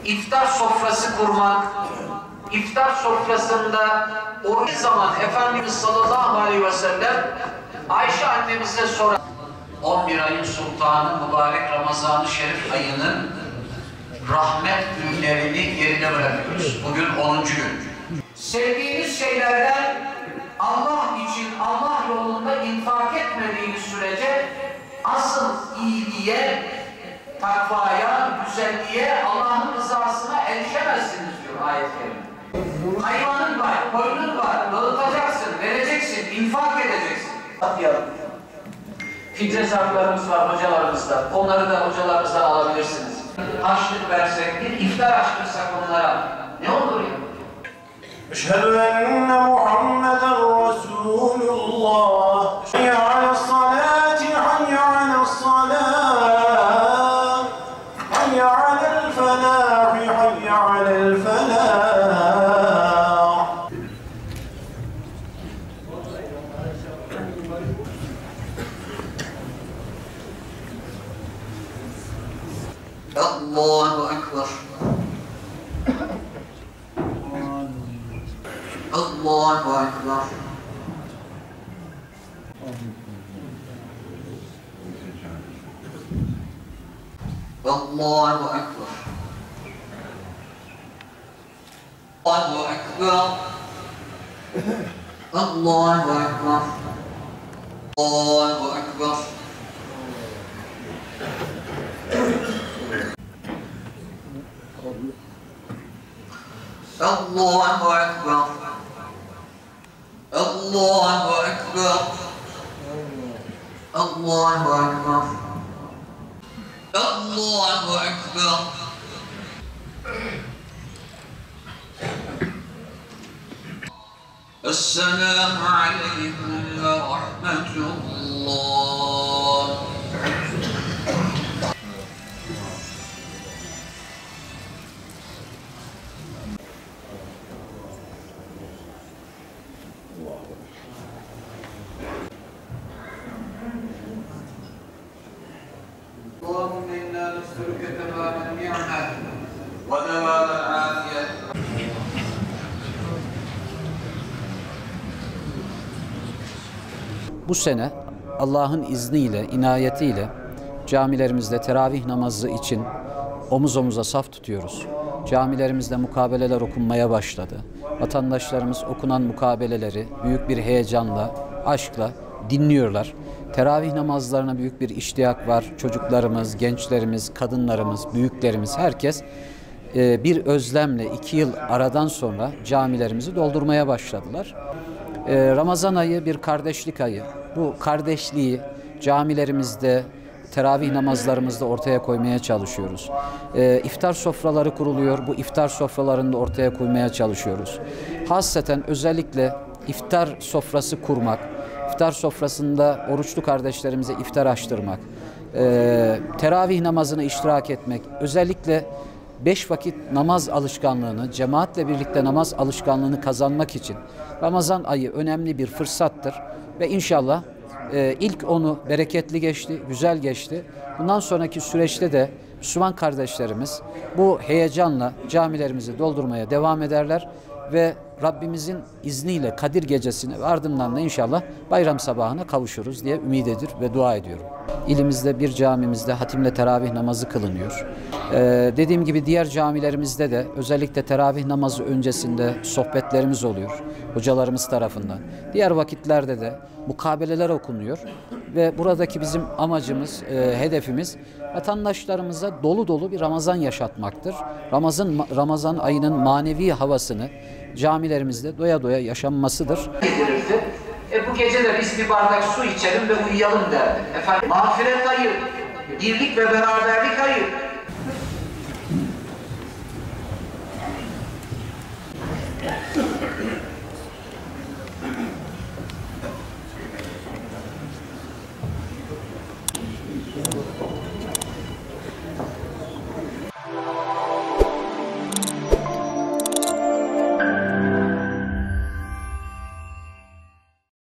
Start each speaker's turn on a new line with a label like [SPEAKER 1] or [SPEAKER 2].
[SPEAKER 1] iftar sofrası kurmak, iftar sofrasında o zaman Efendimiz sallallahu aleyhi ve sellem Ayşe annemize sorar. 11 ayın sultanı mübarek Ramazan-ı Şerif ayının rahmet günlerini geride bırakıyoruz. Bugün 10. gün. Sevdiğiniz şeylerden Allah için, Allah yolunda infak etmediğiniz sürece asıl iyiliğe, takvaya, güzelliğe, Allah'ın rızasına erişemezsiniz diyor ayet-i kerime. Hayvanın var, koyunun var, dağıtacaksın, vereceksin, infak edeceksin. Atlayalım. Fitre zarflarımız var hocalarımızda. Onları da hocalarımızdan alabilirsiniz. Açlık versek, bir iftar açtırsak onlara ne olur ya?
[SPEAKER 2] Eşhedü enne Muhammeden Resulullah. Hayye ale's-salati, hayye ale's-salah. Hayye alel-felah, hayye alel-felah.
[SPEAKER 1] Allahu Ekber. Allahu Ekber. Allahu Ekber. Allahu Ekber. Allahu Ekber. Allahu Ekber. Allahu Ekber. Allahu Ekber. Allahu Ekber. Allahu Ekber. Esselamu aleyküm ve rahmetullah. اللهم إنا نسألك تمام النعمة ودوام العافية.
[SPEAKER 3] Bu sene Allah'ın izniyle, inayetiyle camilerimizde teravih namazı için omuz omuza saf tutuyoruz. Camilerimizde mukabeleler okunmaya başladı. Vatandaşlarımız okunan mukabeleleri büyük bir heyecanla, aşkla dinliyorlar. Teravih namazlarına büyük bir iştiyak var. Çocuklarımız, gençlerimiz, kadınlarımız, büyüklerimiz, herkes bir özlemle 2 yıl aradan sonra camilerimizi doldurmaya başladılar. Ramazan ayı bir kardeşlik ayı. Bu kardeşliği camilerimizde, teravih namazlarımızda ortaya koymaya çalışıyoruz. İftar sofraları kuruluyor. Bu iftar sofralarını da ortaya koymaya çalışıyoruz. Hasreten özellikle iftar sofrası kurmak, iftar sofrasında oruçlu kardeşlerimize iftar açtırmak, teravih namazına iştirak etmek, özellikle 5 vakit namaz alışkanlığını, cemaatle birlikte namaz alışkanlığını kazanmak için Ramazan ayı önemli bir fırsattır ve inşallah ilk onu bereketli geçti, güzel geçti. Bundan sonraki süreçte de Müslüman kardeşlerimiz bu heyecanla camilerimizi doldurmaya devam ederler ve Rabbimizin izniyle Kadir gecesine ve ardından da inşallah bayram sabahına kavuşuruz diye ümit ediyor ve dua ediyorum. İlimizde bir camimizde hatimle teravih namazı kılınıyor. Dediğim gibi diğer camilerimizde de özellikle teravih namazı öncesinde sohbetlerimiz oluyor hocalarımız tarafından. Diğer vakitlerde de mukabeleler okunuyor ve buradaki bizim amacımız, hedefimiz vatandaşlarımıza dolu dolu bir Ramazan yaşatmaktır. Ramazan ayının manevi havasını camilerimizde doya doya yaşanmasıdır.
[SPEAKER 1] Bu gece de biz bir bardak su içelim ve uyuyalım derdi. Efendim, mağfiret ayı, birlik ve beraberlik ayı.